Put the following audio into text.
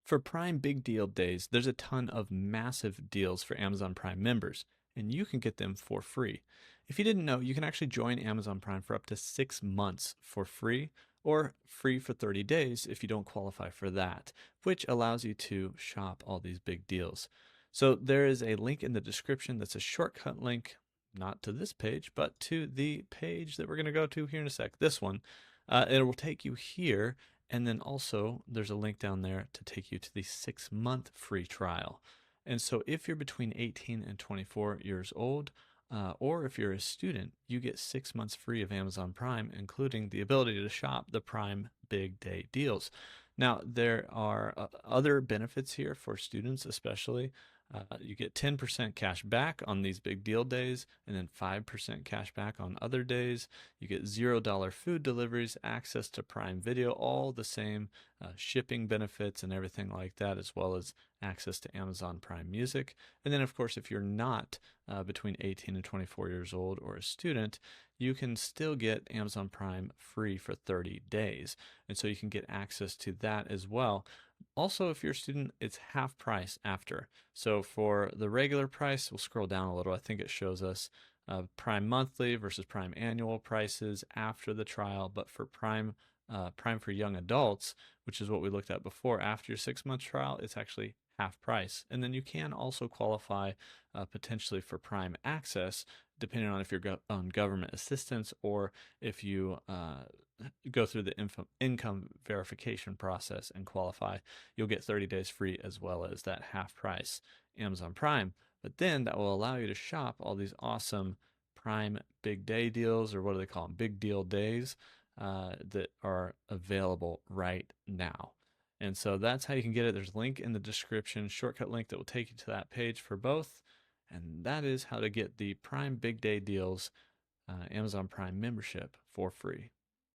For Prime Big Deal Days, there's a ton of massive deals for Amazon Prime members, and you can get them for free. If you didn't know, you can actually join Amazon Prime for up to 6 months for free, or free for 30 days if you don't qualify for that, which allows you to shop all these big deals. So there is a link in the description that's a shortcut link, not to this page, but to the page that we're going to go to here in a sec, this one. It will take you here, and then also there's a link down there to take you to the 6 month free trial. And so if you're between 18 and 24 years old, or if you're a student, you get 6 months free of Amazon Prime, including the ability to shop the Prime Big Day deals. Now, there are other benefits here for students, especially. You get 10% cash back on these big deal days, and then 5% cash back on other days. You get $0 food deliveries, access to Prime Video, all the same shipping benefits and everything like that, as well as access to Amazon Prime Music. And then, of course, if you're not between 18 and 24 years old or a student, you can still get Amazon Prime free for 30 days. And so you can get access to that as well. Also, if you're a student, it's half price after. So for the regular price, we'll scroll down a little. I think it shows us Prime monthly versus Prime annual prices after the trial. But for Prime for young adults, which is what we looked at before, after your 6 month trial, it's actually half price. And then you can also qualify potentially for Prime access, depending on if you're on government assistance or if you go through the income verification process and qualify. You'll get 30 days free as well as that half price Amazon Prime. But then that will allow you to shop all these awesome Prime Big Day deals, or what do they call them? Big Deal Days that are available right now. And so that's how you can get it. There's a link in the description, shortcut link that will take you to that page for both. And that is how to get the Prime Big Day deals Amazon Prime membership for free.